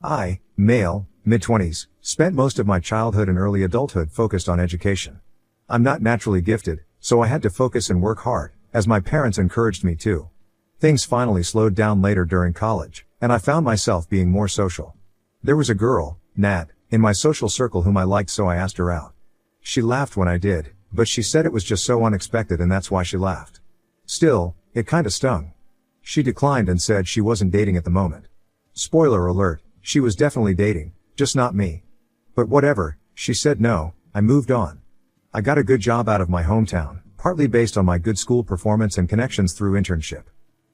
I, male, mid-20s, spent most of my childhood and early adulthood focused on education. I'm not naturally gifted, so I had to focus and work hard, as my parents encouraged me to. Things finally slowed down later during college, and I found myself being more social. There was a girl, Nat, in my social circle whom I liked, so I asked her out. She laughed when I did, but she said it was just so unexpected and that's why she laughed. Still, it kinda stung. She declined and said she wasn't dating at the moment. Spoiler alert, she was definitely dating, just not me. But whatever, she said no, I moved on. I got a good job out of my hometown, partly based on my good school performance and connections through internship.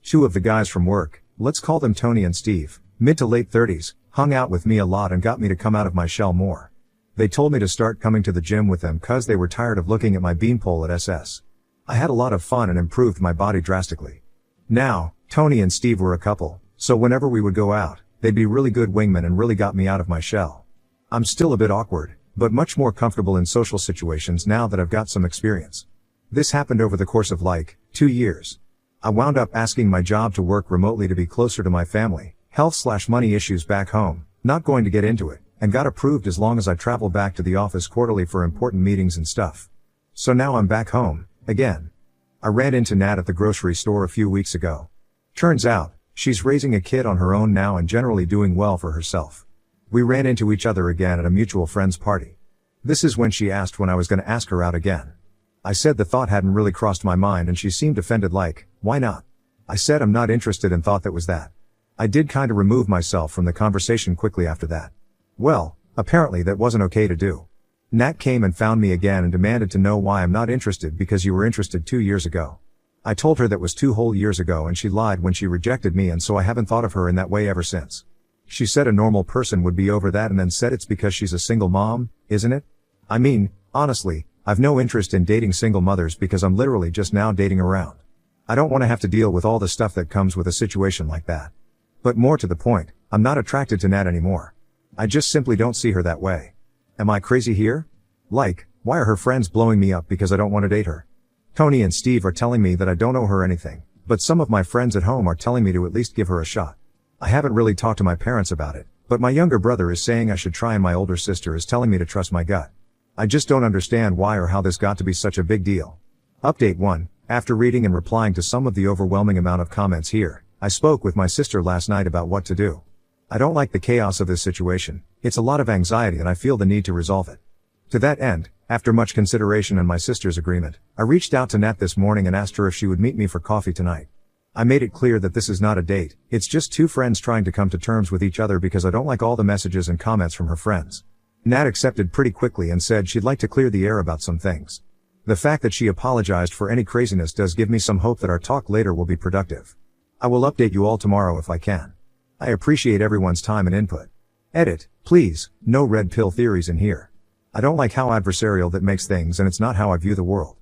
Two of the guys from work, let's call them Tony and Steve, mid to late 30s, hung out with me a lot and got me to come out of my shell more. They told me to start coming to the gym with them cause they were tired of looking at my beanpole at SS. I had a lot of fun and improved my body drastically. Now, Tony and Steve were a couple, so whenever we would go out, they'd be really good wingmen and really got me out of my shell. I'm still a bit awkward, but much more comfortable in social situations now that I've got some experience. This happened over the course of 2 years. I wound up asking my job to work remotely to be closer to my family, health/money issues back home, not going to get into it, and got approved as long as I travel back to the office quarterly for important meetings and stuff. So now I'm back home, again. I ran into Nat at the grocery store a few weeks ago. Turns out, she's raising a kid on her own now and generally doing well for herself. We ran into each other again at a mutual friend's party. This is when she asked when I was gonna ask her out again. I said the thought hadn't really crossed my mind and she seemed offended why not? I said I'm not interested and thought that was that. I did kinda remove myself from the conversation quickly after that. Well, apparently that wasn't okay to do. Nat came and found me again and demanded to know why I'm not interested because you were interested 2 years ago. I told her that was 2 whole years ago and she lied when she rejected me and so I haven't thought of her in that way ever since. She said a normal person would be over that and then said it's because she's a single mom, isn't it? I mean, honestly, I've no interest in dating single mothers because I'm literally just now dating around. I don't want to have to deal with all the stuff that comes with a situation like that. But more to the point, I'm not attracted to Nat anymore. I just simply don't see her that way. Am I crazy here? Why are her friends blowing me up because I don't want to date her? Tony and Steve are telling me that I don't owe her anything, but some of my friends at home are telling me to at least give her a shot. I haven't really talked to my parents about it, but my younger brother is saying I should try and my older sister is telling me to trust my gut. I just don't understand why or how this got to be such a big deal. Update 1. After reading and replying to some of the overwhelming amount of comments here, I spoke with my sister last night about what to do. I don't like the chaos of this situation, it's a lot of anxiety and I feel the need to resolve it. To that end, after much consideration and my sister's agreement, I reached out to Nat this morning and asked her if she would meet me for coffee tonight. I made it clear that this is not a date, it's just 2 friends trying to come to terms with each other because I don't like all the messages and comments from her friends. Nat accepted pretty quickly and said she'd like to clear the air about some things. The fact that she apologized for any craziness does give me some hope that our talk later will be productive. I will update you all tomorrow if I can. I appreciate everyone's time and input. Edit, please, no red pill theories in here. I don't like how adversarial that makes things and it's not how I view the world.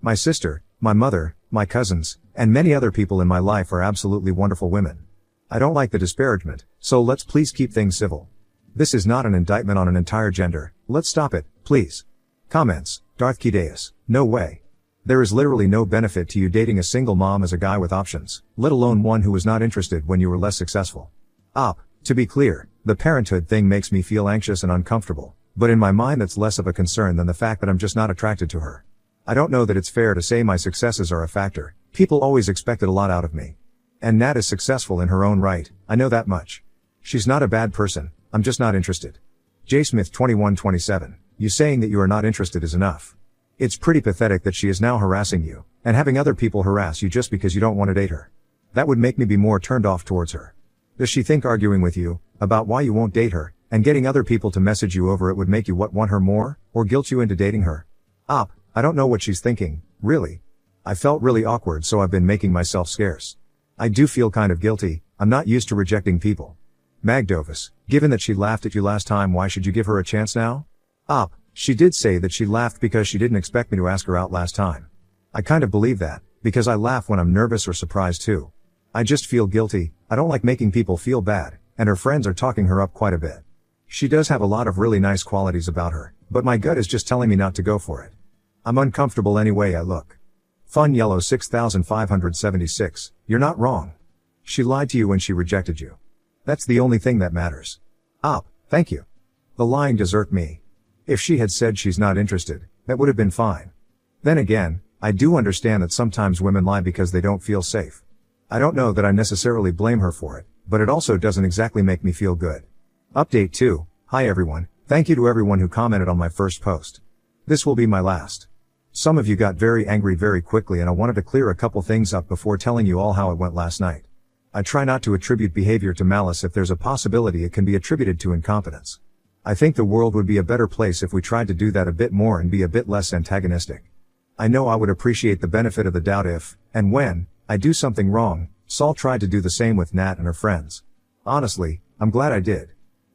My sister, my mother, my cousins, and many other people in my life are absolutely wonderful women. I don't like the disparagement, so let's please keep things civil. This is not an indictment on an entire gender, let's stop it, please. Comments, Darth Kideus, no way. There is literally no benefit to you dating a single mom as a guy with options, let alone one who was not interested when you were less successful. To be clear, the parenthood thing makes me feel anxious and uncomfortable, but in my mind that's less of a concern than the fact that I'm just not attracted to her. I don't know that it's fair to say my successes are a factor, people always expected a lot out of me. And Nat is successful in her own right, I know that much. She's not a bad person, I'm just not interested. J. Smith 2127, you saying that you are not interested is enough. It's pretty pathetic that she is now harassing you, and having other people harass you just because you don't want to date her. That would make me be more turned off towards her. Does she think arguing with you, about why you won't date her, and getting other people to message you over it would make you want her more, or guilt you into dating her? I don't know what she's thinking, really. I felt really awkward so I've been making myself scarce. I do feel kind of guilty, I'm not used to rejecting people. Magdovis, given that she laughed at you last time, why should you give her a chance now? She did say that she laughed because she didn't expect me to ask her out last time. I kind of believe that, because I laugh when I'm nervous or surprised too. I just feel guilty, I don't like making people feel bad, and her friends are talking her up quite a bit. She does have a lot of really nice qualities about her, but my gut is just telling me not to go for it. I'm uncomfortable any way I look. Fun Yellow 6576, you're not wrong. She lied to you when she rejected you. That's the only thing that matters. Op, thank you. The lying desert me. If she had said she's not interested, that would have been fine. Then again, I do understand that sometimes women lie because they don't feel safe. I don't know that I necessarily blame her for it, but it also doesn't exactly make me feel good. Update 2. Hi everyone, thank you to everyone who commented on my first post. This will be my last. Some of you got very angry very quickly and I wanted to clear a couple things up before telling you all how it went last night. I try not to attribute behavior to malice if there's a possibility it can be attributed to incompetence. I think the world would be a better place if we tried to do that a bit more and be a bit less antagonistic. I know I would appreciate the benefit of the doubt if, and when, I do something wrong. Saul tried to do the same with Nat and her friends. Honestly, I'm glad I did.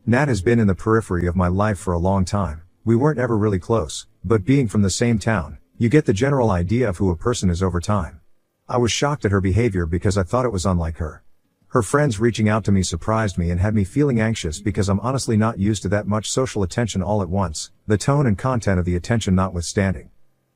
Nat has been in the periphery of my life for a long time. We weren't ever really close, but being from the same town, you get the general idea of who a person is over time. I was shocked at her behavior because I thought it was unlike her. Her friends reaching out to me surprised me and had me feeling anxious because I'm honestly not used to that much social attention all at once, the tone and content of the attention notwithstanding.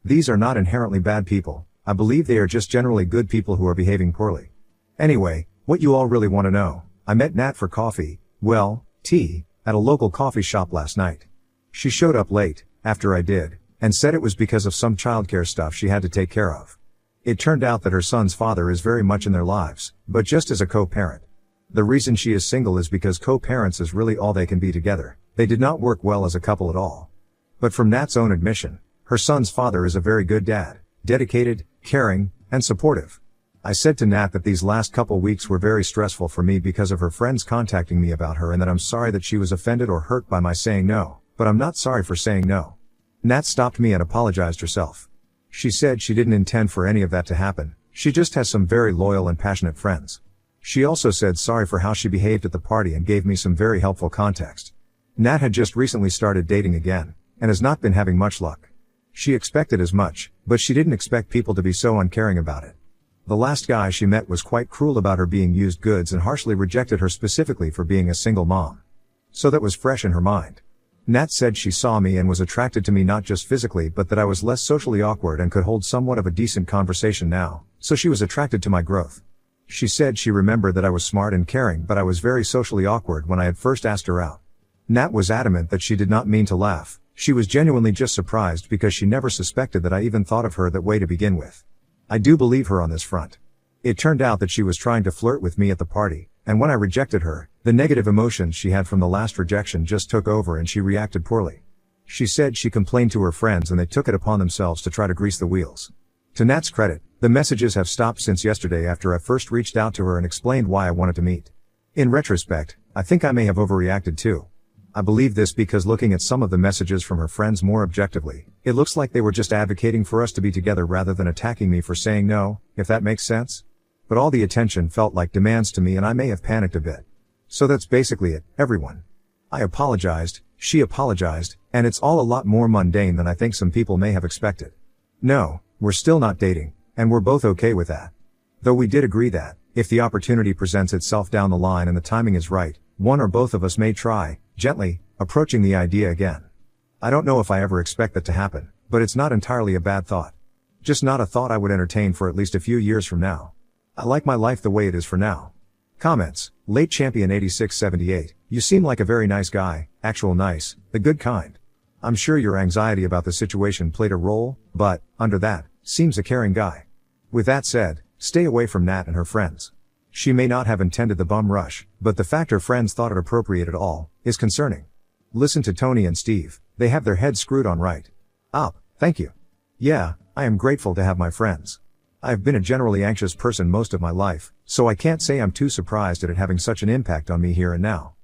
These are not inherently bad people. I believe they are just generally good people who are behaving poorly. Anyway, what you all really want to know, I met Nat for coffee, well, tea, at a local coffee shop last night. She showed up late, after I did, and said it was because of some childcare stuff she had to take care of. It turned out that her son's father is very much in their lives, but just as a co-parent. The reason she is single is because co-parents is really all they can be together. They did not work well as a couple at all. But from Nat's own admission, her son's father is a very good dad, dedicated, caring, and supportive. I said to Nat that these last couple weeks were very stressful for me because of her friends contacting me about her and that I'm sorry that she was offended or hurt by my saying no, but I'm not sorry for saying no. Nat stopped me and apologized herself. She said she didn't intend for any of that to happen, she just has some very loyal and passionate friends. She also said sorry for how she behaved at the party and gave me some very helpful context. Nat had just recently started dating again, and has not been having much luck. She expected as much, but she didn't expect people to be so uncaring about it. The last guy she met was quite cruel about her being used goods and harshly rejected her specifically for being a single mom. So that was fresh in her mind. Nat said she saw me and was attracted to me not just physically but that I was less socially awkward and could hold somewhat of a decent conversation now, so she was attracted to my growth. She said she remembered that I was smart and caring but I was very socially awkward when I had first asked her out. Nat was adamant that she did not mean to laugh, she was genuinely just surprised because she never suspected that I even thought of her that way to begin with. I do believe her on this front. It turned out that she was trying to flirt with me at the party, and when I rejected her, the negative emotions she had from the last rejection just took over and she reacted poorly. She said she complained to her friends and they took it upon themselves to try to grease the wheels. To Nat's credit, the messages have stopped since yesterday after I first reached out to her and explained why I wanted to meet. In retrospect, I think I may have overreacted too. I believe this because looking at some of the messages from her friends more objectively, it looks like they were just advocating for us to be together rather than attacking me for saying no, if that makes sense. But all the attention felt like demands to me and I may have panicked a bit. So that's basically it, everyone. I apologized, she apologized, and it's all a lot more mundane than I think some people may have expected. No, we're still not dating, and we're both okay with that. Though we did agree that, if the opportunity presents itself down the line and the timing is right, one or both of us may try, gently, approaching the idea again. I don't know if I ever expect that to happen, but it's not entirely a bad thought. Just not a thought I would entertain for at least a few years from now. I like my life the way it is for now. Comments, Late Champion 8678, you seem like a very nice guy, actual nice, the good kind. I'm sure your anxiety about the situation played a role, but, under that, seems a caring guy. With that said, stay away from Nat and her friends. She may not have intended the bum rush, but the fact her friends thought it appropriate at all, is concerning. Listen to Tony and Steve, they have their heads screwed on right. Op, thank you. Yeah, I am grateful to have my friends. I've been a generally anxious person most of my life, so I can't say I'm too surprised at it having such an impact on me here and now.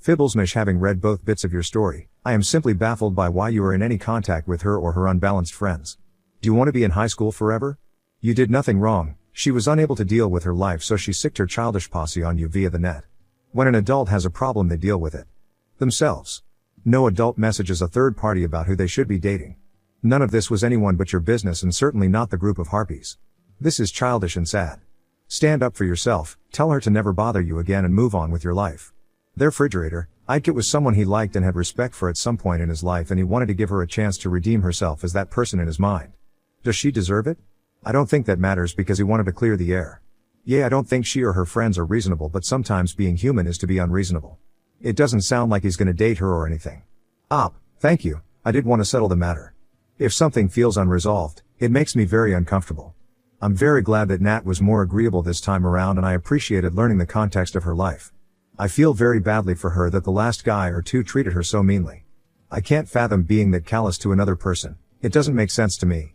Fibblesmish, having read both bits of your story, I am simply baffled by why you are in any contact with her or her unbalanced friends. Do you want to be in high school forever? You did nothing wrong, she was unable to deal with her life so she sicked her childish posse on you via the net. When an adult has a problem they deal with it themselves. No adult messages a third party about who they should be dating. None of this was anyone but your business and certainly not the group of harpies. This is childish and sad. Stand up for yourself, tell her to never bother you again and move on with your life. Their refrigerator, Ike was someone he liked and had respect for at some point in his life and he wanted to give her a chance to redeem herself as that person in his mind. Does she deserve it? I don't think that matters because he wanted to clear the air. Yeah, I don't think she or her friends are reasonable but sometimes being human is to be unreasonable. It doesn't sound like he's gonna date her or anything. Thank you, I did want to settle the matter. If something feels unresolved, it makes me very uncomfortable. I'm very glad that Nat was more agreeable this time around, and I appreciated learning the context of her life. I feel very badly for her that the last guy or two treated her so meanly. I can't fathom being that callous to another person. It doesn't make sense to me.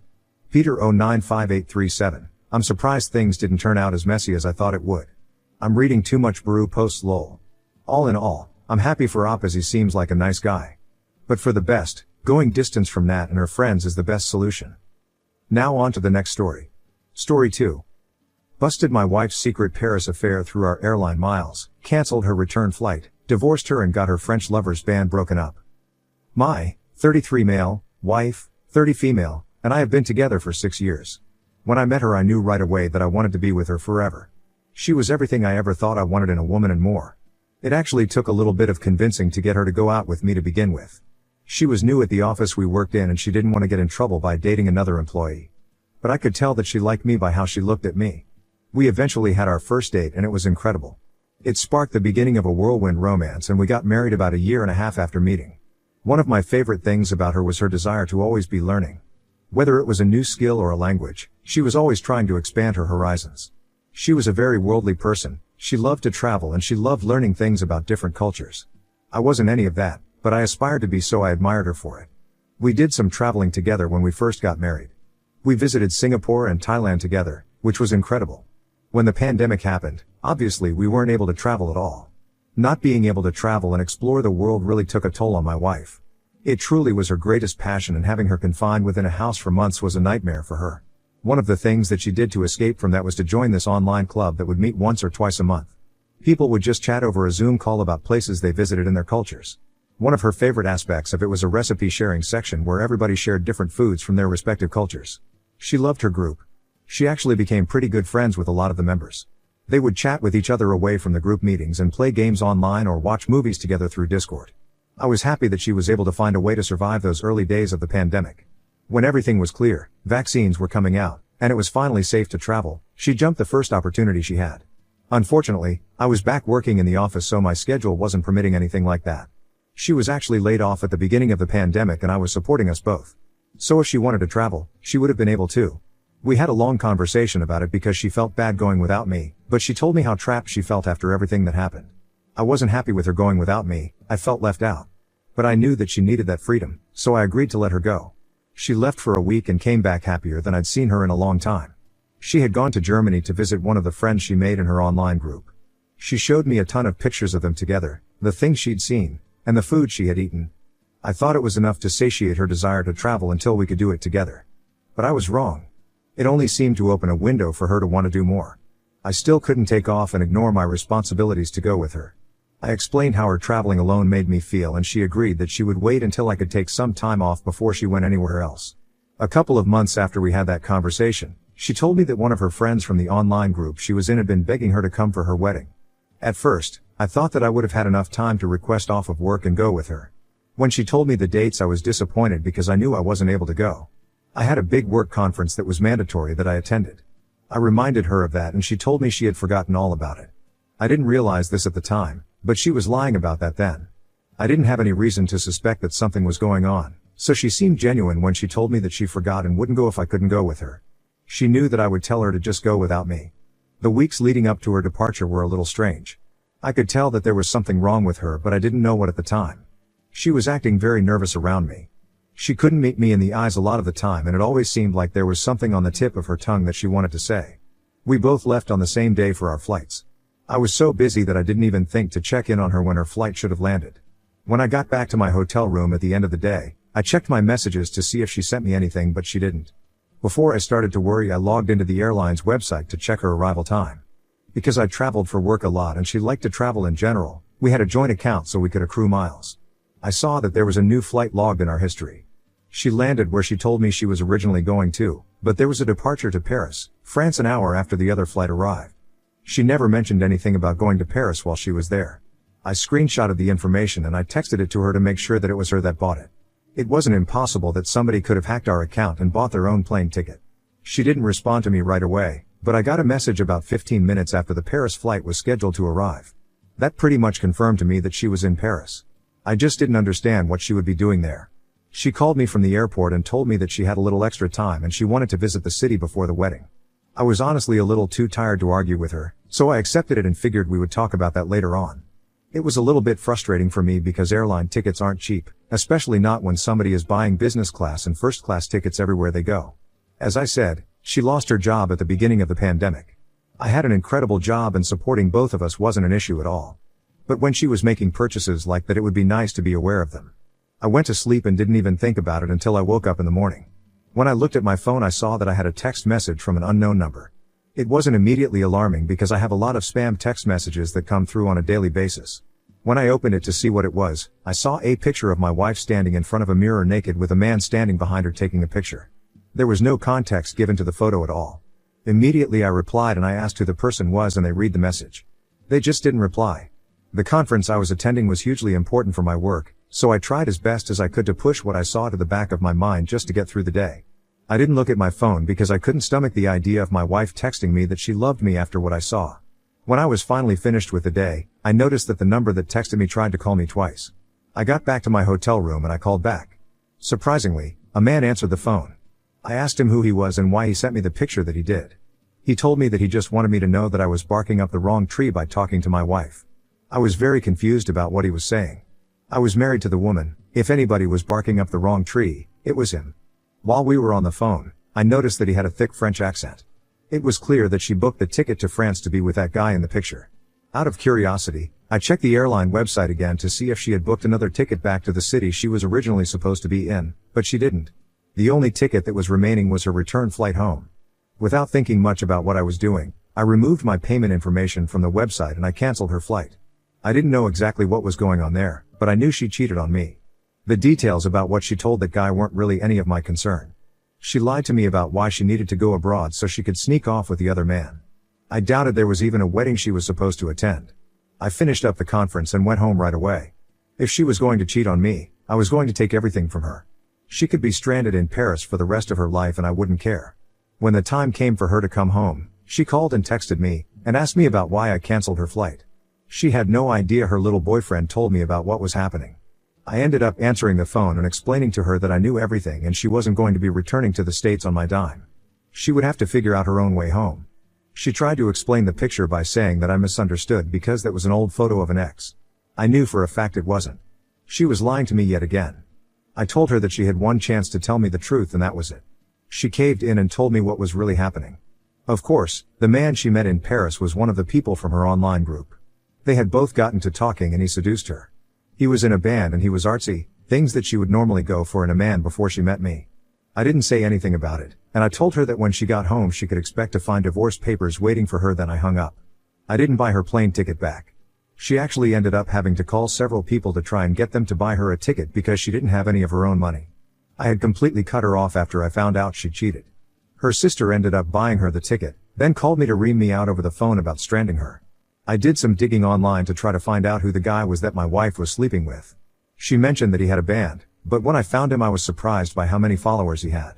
Peter 095837. I'm surprised things didn't turn out as messy as I thought it would. I'm reading too much Baru posts lol. All in all, I'm happy for Op as he seems like a nice guy. But for the best, going distance from Nat and her friends is the best solution. Now on to the next story. Story 2. Busted my wife's secret Paris affair through our airline miles, cancelled her return flight, divorced her and got her French lovers band broken up. My 33 male, wife, 30 female, and I have been together for 6 years. When I met her I knew right away that I wanted to be with her forever. She was everything I ever thought I wanted in a woman and more. It actually took a little bit of convincing to get her to go out with me to begin with. She was new at the office we worked in and she didn't want to get in trouble by dating another employee. But I could tell that she liked me by how she looked at me. We eventually had our first date and it was incredible. It sparked the beginning of a whirlwind romance and we got married about a year and a half after meeting. One of my favorite things about her was her desire to always be learning. Whether it was a new skill or a language, she was always trying to expand her horizons. She was a very worldly person, she loved to travel and she loved learning things about different cultures. I wasn't any of that, but I aspired to be, so I admired her for it. We did some traveling together when we first got married. We visited Singapore and Thailand together, which was incredible. When the pandemic happened, obviously we weren't able to travel at all. Not being able to travel and explore the world really took a toll on my wife. It truly was her greatest passion, and having her confined within a house for months was a nightmare for her. One of the things that she did to escape from that was to join this online club that would meet once or twice a month. People would just chat over a Zoom call about places they visited and their cultures. One of her favorite aspects of it was a recipe sharing section where everybody shared different foods from their respective cultures. She loved her group. She actually became pretty good friends with a lot of the members. They would chat with each other away from the group meetings and play games online or watch movies together through Discord. I was happy that she was able to find a way to survive those early days of the pandemic. When everything was clear, vaccines were coming out, and it was finally safe to travel, she jumped the first opportunity she had. Unfortunately, I was back working in the office, so my schedule wasn't permitting anything like that. She was actually laid off at the beginning of the pandemic and I was supporting us both. So if she wanted to travel, she would have been able to. We had a long conversation about it because she felt bad going without me, but she told me how trapped she felt after everything that happened. I wasn't happy with her going without me, I felt left out. But I knew that she needed that freedom, so I agreed to let her go. She left for a week and came back happier than I'd seen her in a long time. She had gone to Germany to visit one of the friends she made in her online group. She showed me a ton of pictures of them together, the things she'd seen, and the food she had eaten. I thought it was enough to satiate her desire to travel until we could do it together. But I was wrong. It only seemed to open a window for her to want to do more. I still couldn't take off and ignore my responsibilities to go with her. I explained how her traveling alone made me feel and she agreed that she would wait until I could take some time off before she went anywhere else. A couple of months after we had that conversation, she told me that one of her friends from the online group she was in had been begging her to come for her wedding. At first, I thought that I would have had enough time to request off of work and go with her. When she told me the dates I was disappointed because I knew I wasn't able to go. I had a big work conference that was mandatory that I attended. I reminded her of that and she told me she had forgotten all about it. I didn't realize this at the time, but she was lying about that then. I didn't have any reason to suspect that something was going on, so she seemed genuine when she told me that she forgot and wouldn't go if I couldn't go with her. She knew that I would tell her to just go without me. The weeks leading up to her departure were a little strange. I could tell that there was something wrong with her, but I didn't know what at the time. She was acting very nervous around me. She couldn't meet me in the eyes a lot of the time and it always seemed like there was something on the tip of her tongue that she wanted to say. We both left on the same day for our flights. I was so busy that I didn't even think to check in on her when her flight should have landed. When I got back to my hotel room at the end of the day, I checked my messages to see if she sent me anything, but she didn't. Before I started to worry, I logged into the airline's website to check her arrival time. Because I traveled for work a lot and she liked to travel in general, we had a joint account so we could accrue miles. I saw that there was a new flight logged in our history. She landed where she told me she was originally going to, but there was a departure to Paris, France an hour after the other flight arrived. She never mentioned anything about going to Paris while she was there. I screenshotted the information and I texted it to her to make sure that it was her that bought it. It wasn't impossible that somebody could have hacked our account and bought their own plane ticket. She didn't respond to me right away, but I got a message about 15 minutes after the Paris flight was scheduled to arrive. That pretty much confirmed to me that she was in Paris. I just didn't understand what she would be doing there. She called me from the airport and told me that she had a little extra time and she wanted to visit the city before the wedding. I was honestly a little too tired to argue with her, so I accepted it and figured we would talk about that later on. It was a little bit frustrating for me because airline tickets aren't cheap, especially not when somebody is buying business class and first class tickets everywhere they go. As I said, she lost her job at the beginning of the pandemic. I had an incredible job and supporting both of us wasn't an issue at all. But when she was making purchases like that, it would be nice to be aware of them. I went to sleep and didn't even think about it until I woke up in the morning. When I looked at my phone, I saw that I had a text message from an unknown number. It wasn't immediately alarming because I have a lot of spam text messages that come through on a daily basis. When I opened it to see what it was, I saw a picture of my wife standing in front of a mirror naked with a man standing behind her taking a picture. There was no context given to the photo at all. Immediately I replied and I asked who the person was and they read the message. They just didn't reply. The conference I was attending was hugely important for my work, so I tried as best as I could to push what I saw to the back of my mind just to get through the day. I didn't look at my phone because I couldn't stomach the idea of my wife texting me that she loved me after what I saw. When I was finally finished with the day, I noticed that the number that texted me tried to call me twice. I got back to my hotel room and I called back. Surprisingly, a man answered the phone. I asked him who he was and why he sent me the picture that he did. He told me that he just wanted me to know that I was barking up the wrong tree by talking to my wife. I was very confused about what he was saying. I was married to the woman. If anybody was barking up the wrong tree, it was him. While we were on the phone, I noticed that he had a thick French accent. It was clear that she booked the ticket to France to be with that guy in the picture. Out of curiosity, I checked the airline website again to see if she had booked another ticket back to the city she was originally supposed to be in, but she didn't. The only ticket that was remaining was her return flight home. Without thinking much about what I was doing, I removed my payment information from the website and I canceled her flight. I didn't know exactly what was going on there, but I knew she cheated on me. The details about what she told that guy weren't really any of my concern. She lied to me about why she needed to go abroad so she could sneak off with the other man. I doubted there was even a wedding she was supposed to attend. I finished up the conference and went home right away. If she was going to cheat on me, I was going to take everything from her. She could be stranded in Paris for the rest of her life and I wouldn't care. When the time came for her to come home, she called and texted me, and asked me about why I canceled her flight. She had no idea her little boyfriend told me about what was happening. I ended up answering the phone and explaining to her that I knew everything and she wasn't going to be returning to the States on my dime. She would have to figure out her own way home. She tried to explain the picture by saying that I misunderstood because that was an old photo of an ex. I knew for a fact it wasn't. She was lying to me yet again. I told her that she had one chance to tell me the truth and that was it. She caved in and told me what was really happening. Of course, the man she met in Paris was one of the people from her online group. They had both gotten to talking and he seduced her. He was in a band and he was artsy, things that she would normally go for in a man before she met me. I didn't say anything about it, and I told her that when she got home she could expect to find divorce papers waiting for her. Then I hung up. I didn't buy her plane ticket back. She actually ended up having to call several people to try and get them to buy her a ticket because she didn't have any of her own money. I had completely cut her off after I found out she cheated. Her sister ended up buying her the ticket, then called me to ream me out over the phone about stranding her. I did some digging online to try to find out who the guy was that my wife was sleeping with. She mentioned that he had a band, but when I found him I was surprised by how many followers he had.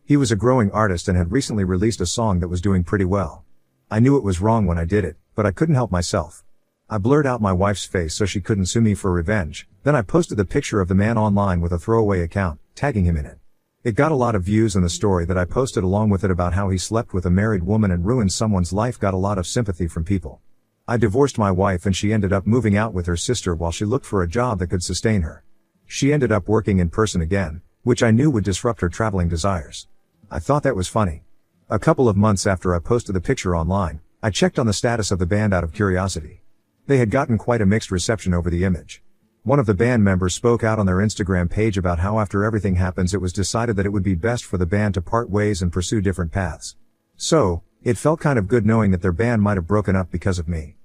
He was a growing artist and had recently released a song that was doing pretty well. I knew it was wrong when I did it, but I couldn't help myself. I blurred out my wife's face so she couldn't sue me for revenge, then I posted the picture of the man online with a throwaway account, tagging him in it. It got a lot of views and the story that I posted along with it about how he slept with a married woman and ruined someone's life got a lot of sympathy from people. I divorced my wife and she ended up moving out with her sister while she looked for a job that could sustain her. She ended up working in person again, which I knew would disrupt her traveling desires. I thought that was funny. A couple of months after I posted the picture online, I checked on the status of the band out of curiosity. They had gotten quite a mixed reception over the image. One of the band members spoke out on their Instagram page about how after everything happens it was decided that it would be best for the band to part ways and pursue different paths. So, it felt kind of good knowing that their band might have broken up because of me.